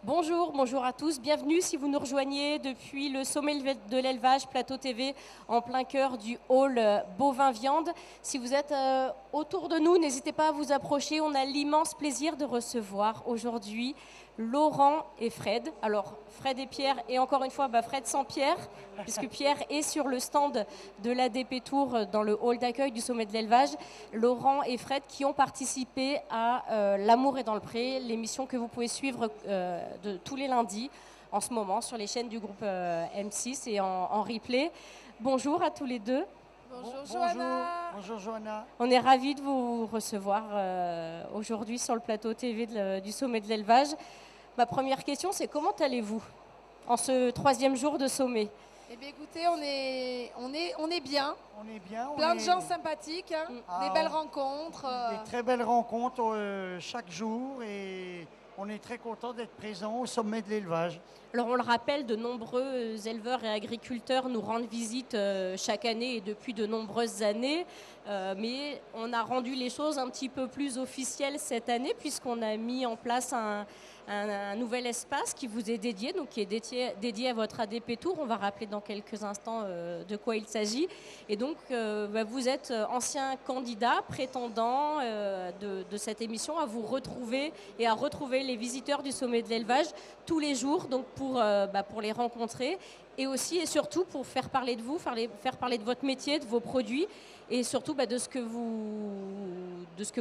Bonjour, bonjour à tous. Bienvenue si vous nous rejoignez depuis le sommet de l'élevage Plateau TV en plein cœur du hall bovin viande. Si vous êtes autour de nous, n'hésitez pas à vous approcher. On a l'immense plaisir de recevoir aujourd'hui Laurent et Fred. Alors Fred et Pierre, et encore une fois Fred sans Pierre, puisque Pierre est sur le stand de l'ADP Tour dans le hall d'accueil du sommet de l'élevage. Laurent et Fred qui ont participé à L'amour est dans le pré, l'émission que vous pouvez suivre de tous les lundis en ce moment sur les chaînes du groupe M6 et en replay. Bonjour à tous les deux. Bonjour Johanna. Bonjour Johanna. On est ravis de vous recevoir aujourd'hui sur le plateau TV du sommet de l'élevage. Ma première question, c'est comment allez-vous en ce 3e jour de sommet? Eh bien écoutez, on est bien. On est bien. Plein de gens sympathiques, hein, des belles rencontres. Des très belles rencontres chaque jour et on est très content d'être présent au sommet de l'élevage. Alors on le rappelle, de nombreux éleveurs et agriculteurs nous rendent visite chaque année et depuis de nombreuses années. Mais on a rendu les choses un petit peu plus officielles cette année puisqu'on a mis en place un nouvel espace qui vous est dédié, donc qui est dédié à votre ADP Tour. On va rappeler dans quelques instants de quoi il s'agit. Et donc vous êtes ancien candidat, prétendant de cette émission à vous retrouver et à retrouver les visiteurs du sommet de l'élevage tous les jours, donc pour les rencontrer et aussi et surtout pour faire parler de vous, faire parler de votre métier, de vos produits et surtout de ce que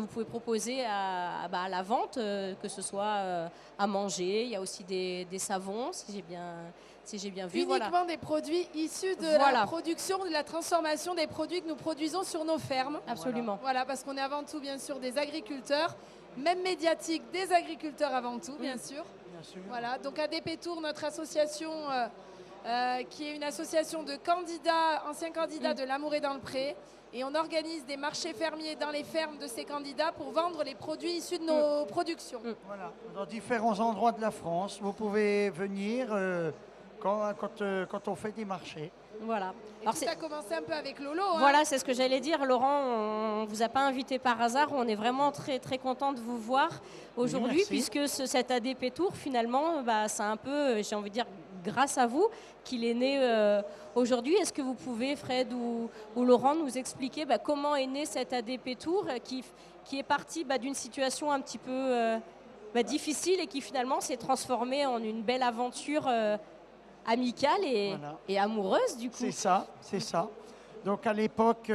vous pouvez proposer à la vente, que ce soit à manger. Il y a aussi des savons, si j'ai bien vu. Uniquement des produits issus de la production, de la transformation des produits que nous produisons sur nos fermes. Absolument. Voilà, parce qu'on est avant tout bien sûr des agriculteurs, même médiatiques, des agriculteurs avant tout, bien sûr. Bien sûr. Voilà, donc ADP Tour, notre association qui est une association de candidats, anciens candidats de L'amour est dans le pré. Et on organise des marchés fermiers dans les fermes de ces candidats pour vendre les produits issus de nos productions. Voilà, dans différents endroits de la France. Vous pouvez venir quand on fait des marchés. Voilà. Alors tout a commencé un peu avec Lolo. Hein. Voilà, c'est ce que j'allais dire. Laurent, on ne vous a pas invité par hasard. On est vraiment très, très content de vous voir aujourd'hui, puisque cet ADP Tour, finalement, c'est un peu, j'ai envie de dire, grâce à vous qu'il est né aujourd'hui. Est-ce que vous pouvez, Fred ou Laurent, nous expliquer comment est né cet ADP Tour qui est parti d'une situation un petit peu difficile et qui finalement s'est transformée en une belle aventure amicale et amoureuse du coup. C'est ça. Donc à l'époque,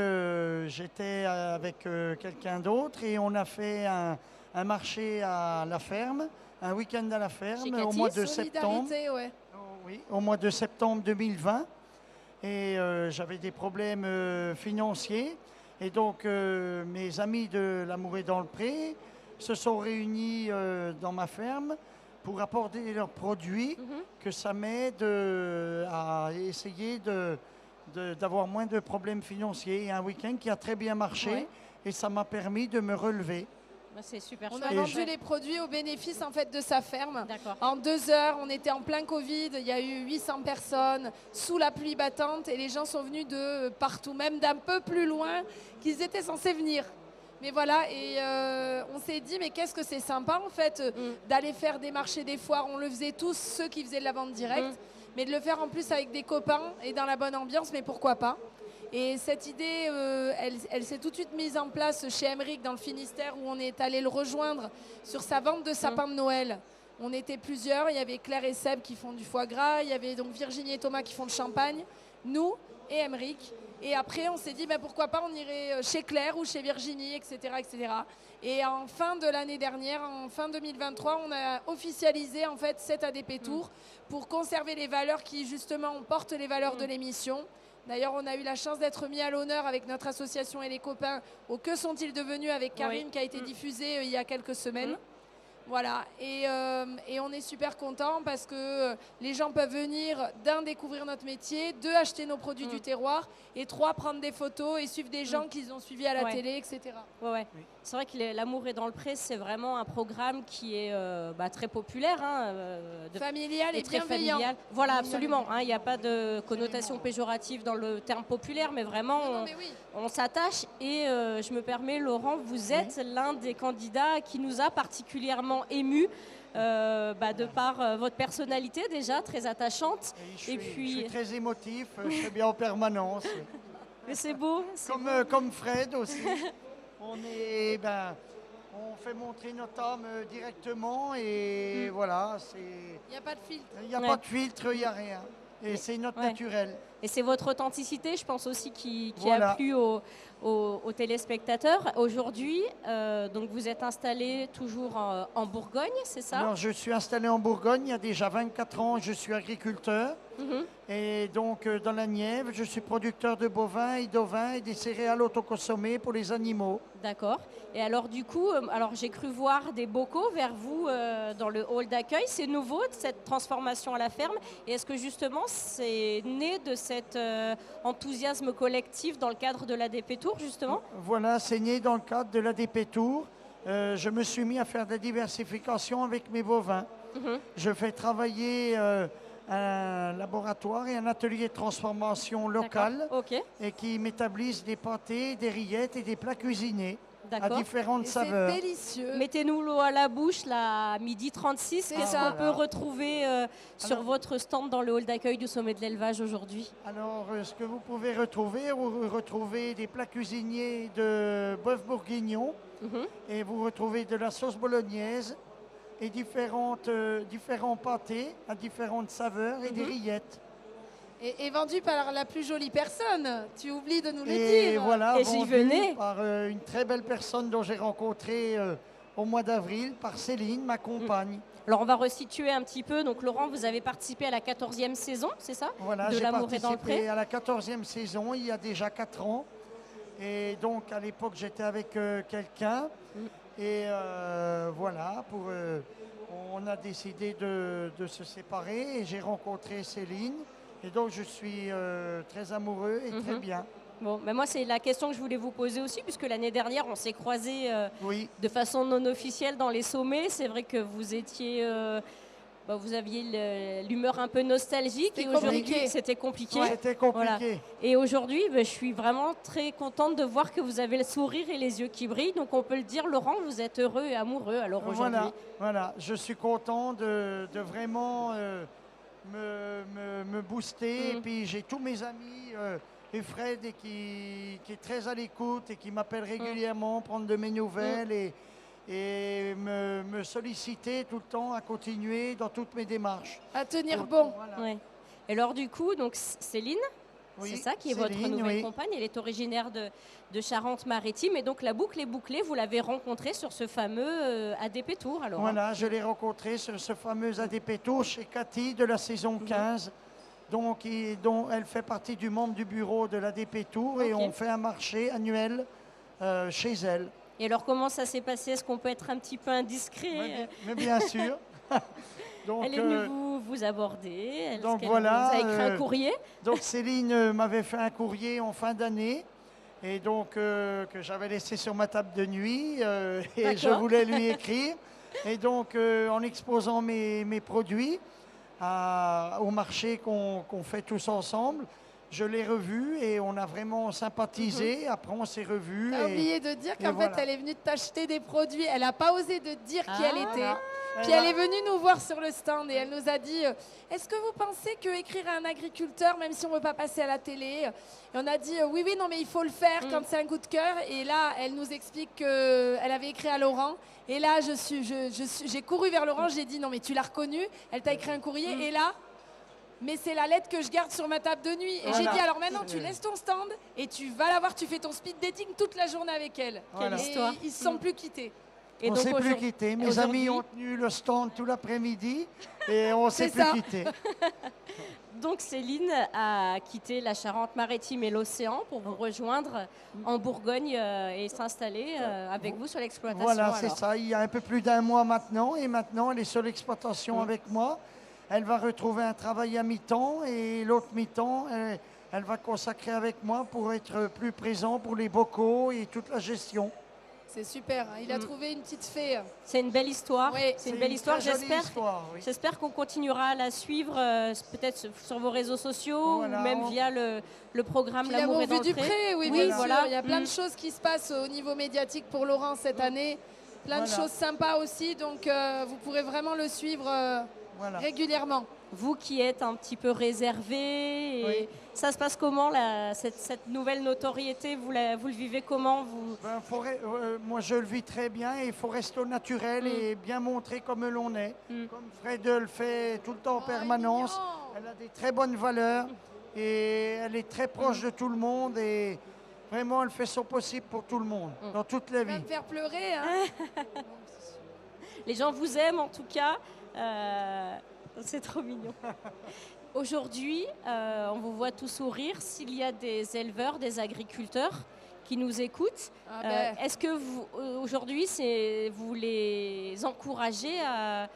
j'étais avec quelqu'un d'autre et on a fait un marché à la ferme, un week-end à la ferme au mois de septembre. Ouais. Oui, au mois de septembre 2020. Et j'avais des problèmes financiers. Et donc mes amis de L'amour est dans le pré se sont réunis dans ma ferme pour apporter leurs produits, que ça m'aide à essayer d'avoir moins de problèmes financiers. Et un week-end qui a très bien marché et ça m'a permis de me relever. C'est super. On a vendu les produits au bénéfice en fait de sa ferme. D'accord. En 2 heures, on était en plein Covid, il y a eu 800 personnes sous la pluie battante et les gens sont venus de partout, même d'un peu plus loin qu'ils étaient censés venir. Mais voilà, et on s'est dit, mais qu'est-ce que c'est sympa en fait d'aller faire des marchés, des foires. On le faisait tous, ceux qui faisaient de la vente directe, mais de le faire en plus avec des copains et dans la bonne ambiance, mais pourquoi pas. Et cette idée, elle s'est tout de suite mise en place chez Emeric dans le Finistère où on est allé le rejoindre sur sa vente de sapins de Noël. On était plusieurs, il y avait Claire et Seb qui font du foie gras, il y avait donc Virginie et Thomas qui font le champagne, nous et Emeric. Et après, on s'est dit, pourquoi pas, on irait chez Claire ou chez Virginie, etc., etc. Et en fin de l'année dernière, en fin 2023, on a officialisé en fait cet ADP Tour pour conserver les valeurs qui, justement, portent les valeurs de l'émission. D'ailleurs, on a eu la chance d'être mis à l'honneur avec notre association et les copains au Que sont-ils devenus avec Karim qui a été diffusé il y a quelques semaines. Voilà, et on est super contents parce que les gens peuvent venir, d'un, découvrir notre métier, deux, acheter nos produits du terroir, et trois, prendre des photos et suivre des gens qu'ils ont suivis à la télé, etc. Ouais. C'est vrai que L'amour est dans le pré, c'est vraiment un programme qui est très populaire. Familial et très bienveillant. Familial. Voilà, absolument. Il n'y a pas de connotation péjorative dans le terme populaire, mais vraiment, on s'attache. Et je me permets, Laurent, vous êtes l'un des candidats qui nous a particulièrement vraiment émue de par votre personnalité déjà, très attachante. Je suis très émotif, je suis bien en permanence. Mais c'est beau. Comme Fred aussi. On fait montrer notre âme directement et voilà. Il n'y a pas de filtre. Il n'y a pas de filtre, il n'y a rien. Et c'est notre naturel. Et c'est votre authenticité, je pense aussi, qui Voilà. a plu aux téléspectateurs. Aujourd'hui, donc vous êtes installé toujours en Bourgogne, c'est ça? Alors, je suis installé en Bourgogne il y a déjà 24 ans. Je suis agriculteur. Mhm. Et donc, dans la Nièvre, je suis producteur de bovins et d'ovins et des céréales autoconsommées pour les animaux. D'accord. Et alors du coup, j'ai cru voir des bocaux vers vous dans le hall d'accueil. C'est nouveau, cette transformation à la ferme. Et est-ce que justement, c'est né de cet enthousiasme collectif dans le cadre de l'ADP Tour, justement? Voilà, c'est né dans le cadre de l'ADP Tour. Je me suis mis à faire de la diversification avec mes bovins. Mhm. Je fais travailler un laboratoire et un atelier de transformation local Ok, et qui m'établissent des pâtés, des rillettes et des plats cuisinés à d'accord. différentes Et saveurs. c'est délicieux. Mettez-nous l'eau à la bouche, là, à midi 36. C'est Qu'est-ce ça. qu'on peut retrouver sur Alors- votre stand dans le hall d'accueil du Sommet de l'Élevage aujourd'hui? Alors, ce que vous pouvez retrouver, vous retrouvez des plats cuisiniers de bœuf bourguignon Mhm. et vous retrouvez de la sauce bolognaise et différents pâtés à différentes saveurs et des rillettes. Et vendu par la plus jolie personne. Tu oublies de nous le Et dire. voilà, Et j'y vendu venais. par une très belle personne dont j'ai rencontré au mois d'avril, par Céline, ma compagne. Alors on va resituer un petit peu. Donc Laurent, vous avez participé à la 14e saison, c'est ça? Voilà, De j'ai l'amour est dans le participé pré. à la 14e saison il y a déjà 4 ans. Et donc à l'époque j'étais avec quelqu'un. Et voilà, on a décidé de se séparer et j'ai rencontré Céline. Et donc je suis très amoureux et très bien. Bon, ben moi c'est la question que je voulais vous poser aussi, puisque l'année dernière on s'est croisés Oui, de façon non officielle dans les sommets. C'est vrai que vous étiez, vous aviez l'humeur un peu nostalgique C'était et aujourd'hui compliqué. c'était compliqué. c'était compliqué. Voilà. Et aujourd'hui, je suis vraiment très contente de voir que vous avez le sourire et les yeux qui brillent. Donc on peut le dire, Laurent, vous êtes heureux et amoureux alors aujourd'hui. Voilà, je suis content de vraiment me booster. Et puis j'ai tous mes amis et Fred qui est très à l'écoute et qui m'appelle régulièrement, prendre de mes nouvelles et me solliciter tout le temps à continuer dans toutes mes démarches. À tenir Donc, bon. voilà. Ouais. Et alors du coup, donc Céline, Oui, c'est ça qui est votre Céline, nouvelle oui. compagne. Elle est originaire de Charente-Maritime. Et donc la boucle est bouclée. Vous l'avez rencontrée sur ce fameux ADP Tour. Alors, Voilà, je l'ai rencontré sur ce fameux ADP Tour chez Cathy de la saison 15. Donc, dont elle fait partie du membre du bureau de l'ADP Tour et Ok. on fait un marché annuel chez elle. Et alors comment ça s'est passé? Est-ce qu'on peut être un petit peu indiscret? Mais bien sûr. Donc, Elle est venue vous aborder. donc Est-ce qu'elle voilà, vous a écrit un courrier? donc Céline m'avait fait un courrier en fin d'année et donc que j'avais laissé sur ma table de nuit et je D'accord. voulais lui écrire. Et donc en exposant mes produits au marché qu'on fait tous ensemble, je l'ai revu et on a vraiment sympathisé. Après on s'est revus. T'as oublié de dire qu'en voilà. fait, elle est venue t'acheter des produits. Elle n'a pas osé de dire qui elle était. Voilà. Puis elle est venue nous voir sur le stand et elle nous a dit est-ce que vous pensez que écrire à un agriculteur, même si on ne veut pas passer à la télé? Et on a dit oui, non, mais il faut le faire quand c'est un coup de cœur. Et là, elle nous explique qu'elle avait écrit à Laurent. Et là, j'ai couru vers Laurent, j'ai dit non, mais tu l'as reconnu. Elle t'a écrit un courrier. Et là, mais c'est la lettre que je garde sur ma table de nuit. Et j'ai Voilà. dit alors maintenant, tu laisses ton stand et tu vas la voir, tu fais ton speed dating toute la journée avec elle. Voilà. Quelle Et histoire. ils ne se sont plus quittés. Et On ne donc s'est plus aujourd'hui- quitté. Mes aujourd'hui- amis ont tenu le stand tout l'après-midi et on s'est C'est plus ça. quitté. Donc Céline a quitté la Charente-Maritime et l'océan pour vous rejoindre en Bourgogne et s'installer avec vous sur l'exploitation. Voilà, c'est alors. ça. Il y a un peu plus d'un mois maintenant et maintenant elle est sur l'exploitation avec moi. Elle va retrouver un travail à mi-temps et l'autre mi-temps, elle va consacrer avec moi pour être plus présent pour les bocaux et toute la gestion. C'est super. Il a trouvé une petite fée. C'est une belle histoire. Oui. C'est une belle histoire. très jolie J'espère. histoire, oui. J'espère qu'on continuera à la suivre, peut-être sur vos réseaux sociaux Voilà, ou même on- via le programme Puis L'amour l'amour est dans vu le du pré. pré, oui, Oui, bien voilà. sûr. Il y a plein de choses qui se passent au niveau médiatique pour Laurent cette année. Plein de Voilà. choses sympas aussi, donc vous pourrez vraiment le suivre Voilà. régulièrement. Vous qui êtes un petit peu réservé, et Oui. ça se passe comment cette nouvelle notoriété, vous le vivez comment vous... Moi, je le vis très bien et il faut rester au naturel et bien montrer comme l'on est. Comme Fred le fait tout le temps en permanence. Elle a des très bonnes valeurs et elle est très proche de tout le monde et vraiment, elle fait son possible pour tout le monde, dans toute la Ça va vie. me faire pleurer. Hein. Les gens vous aiment en tout cas. C'est trop mignon. Aujourd'hui, on vous voit tous sourire. S'il y a des éleveurs, des agriculteurs qui nous écoutent, est-ce que vous, aujourd'hui, vous les encouragez à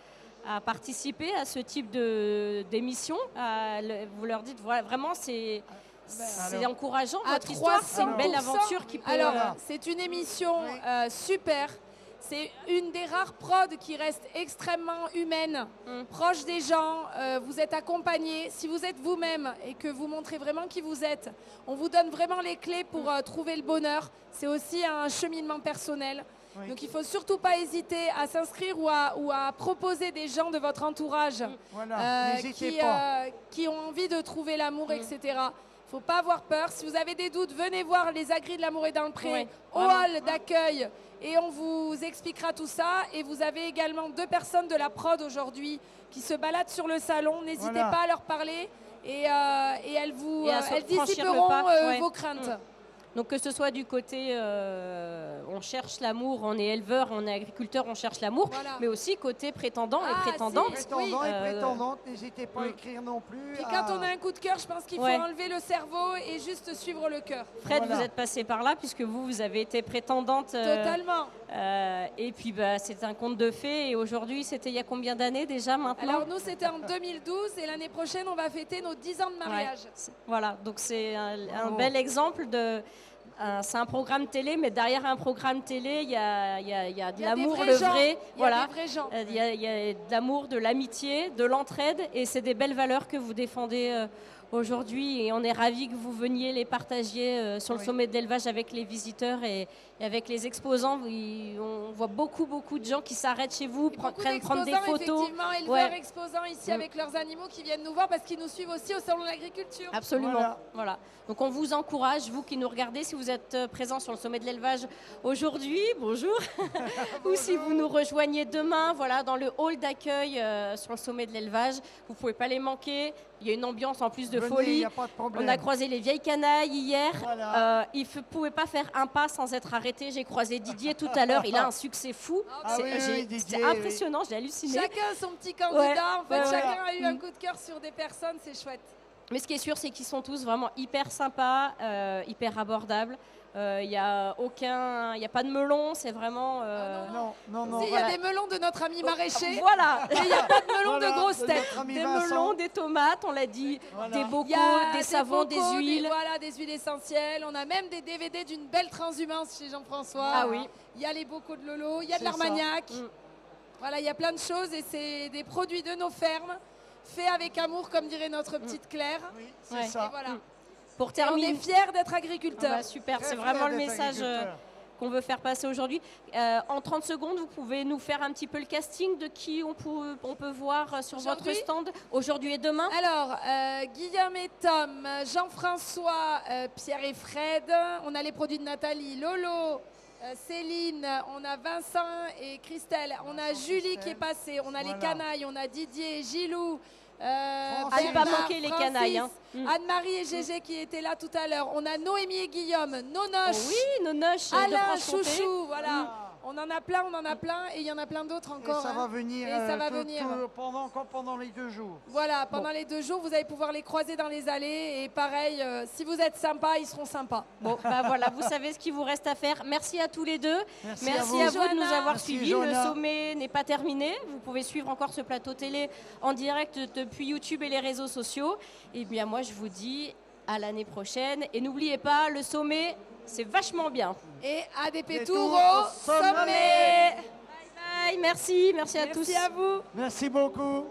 participer à ce type d'émission? Vous leur dites, voilà, vraiment, c'est encourageant votre histoire, c'est une belle aventure qui peut... Alors, c'est une émission super. C'est une des rares prods qui reste extrêmement humaine, proche des gens. Vous êtes accompagnés. Si vous êtes vous-même et que vous montrez vraiment qui vous êtes, on vous donne vraiment les clés pour trouver le bonheur. C'est aussi un cheminement personnel. Oui. Donc il ne faut surtout pas hésiter à s'inscrire ou à proposer des gens de votre entourage qui ont envie de trouver l'amour, etc. Il ne faut pas avoir peur. Si vous avez des doutes, venez voir les Agris de l'Amour et dans le Pré, au hall d'accueil. Et on vous expliquera tout ça. Et vous avez également 2 personnes de la prod aujourd'hui qui se baladent sur le salon. N'hésitez pas à leur parler et elles dissiperont vos craintes. Donc que ce soit du côté, on cherche l'amour, on est éleveur, on est agriculteur, on cherche l'amour, mais aussi côté prétendant et prétendante. Prétendant et prétendante, n'hésitez pas à écrire non plus. Puis quand on a un coup de cœur, je pense qu'il faut enlever le cerveau et juste suivre le cœur. Fred, vous êtes passé par là puisque vous avez été prétendante. Totalement. Et puis c'est un conte de fées et aujourd'hui, c'était il y a combien d'années déjà maintenant? Alors nous, c'était en 2012 et l'année prochaine, on va fêter nos 10 ans de mariage. Voilà, donc c'est un bel exemple de... c'est un programme télé, mais derrière un programme télé, il y a de l'amour, le vrai. Voilà. Il y a de l'amour, de l'amitié, de l'entraide, et c'est des belles valeurs que vous défendez aujourd'hui. Et on est ravis que vous veniez les partager sur le sommet de l'élevage avec les visiteurs et avec les exposants. On voit beaucoup de gens qui s'arrêtent chez vous, prendre des photos. Effectivement, éleveurs exposants ici avec leurs animaux qui viennent nous voir parce qu'ils nous suivent aussi au salon de l'agriculture. Absolument. Voilà. Donc on vous encourage, vous qui nous regardez, si vous êtes présent sur le sommet de l'élevage aujourd'hui, bonjour, ou si vous nous rejoignez demain, voilà, dans le hall d'accueil sur le sommet de l'élevage, vous ne pouvez pas les manquer. Il y a une ambiance en plus de folie. Y a pas de problème. On a croisé les vieilles canailles hier. Voilà. Il ne pouvait pas faire un pas sans être arrêté. J'ai croisé Didier tout à l'heure. Il a un succès fou. C'est impressionnant, j'ai halluciné. Chacun son petit candidat. En fait, chacun a eu un coup de cœur sur des personnes. C'est chouette. Mais ce qui est sûr, c'est qu'ils sont tous vraiment hyper sympas, hyper abordables. Il n'y a pas de melon, c'est vraiment... Non. Il y a des melons de notre ami maraîcher. Voilà. Mais il n'y a pas de melon de grosses têtes. Des melons, des tomates, on l'a dit, des bocaux, des savons, des huiles. Voilà, des huiles essentielles. On a même des DVD d'une belle transhumance chez Jean-François. Ah oui. Il y a les bocaux de Lolo, il y a de l'Armagnac. Voilà, il y a plein de choses et c'est des produits de nos fermes, faits avec amour, comme dirait notre petite Claire. Oui, c'est ça. Et voilà. Pour terminer, on est fiers d'être agriculteurs. Super, c'est vraiment le message qu'on veut faire passer aujourd'hui. En 30 secondes, vous pouvez nous faire un petit peu le casting de qui on peut voir sur votre stand aujourd'hui et demain. Alors, Guillaume et Tom, Jean-François, Pierre et Fred. On a les produits de Nathalie, Lolo, Céline, on a Vincent et Christelle. On a Julie qui est passée. On a les canailles, on a Didier, Gilou. À ne pas manquer les canailles. Anne-Marie et Gégé qui étaient là tout à l'heure. On a Noémie et Guillaume, Nonoche. Oui, Nonoche. Alain, Chouchou, voilà. On en a plein et il y en a plein d'autres encore. Et ça va venir, pendant les 2 jours. Voilà, pendant les 2 jours, vous allez pouvoir les croiser dans les allées. Et pareil, si vous êtes sympa, ils seront sympas. Bon, voilà, vous savez ce qu'il vous reste à faire. Merci à tous les deux. Merci à vous de nous avoir suivis. Johanna. Le sommet n'est pas terminé. Vous pouvez suivre encore ce plateau télé en direct depuis YouTube et les réseaux sociaux. Et bien moi, je vous dis à l'année prochaine. Et n'oubliez pas, le sommet, c'est vachement bien. Et à des pétours au sommet. Bye bye, merci à tous. Merci à vous. Merci beaucoup.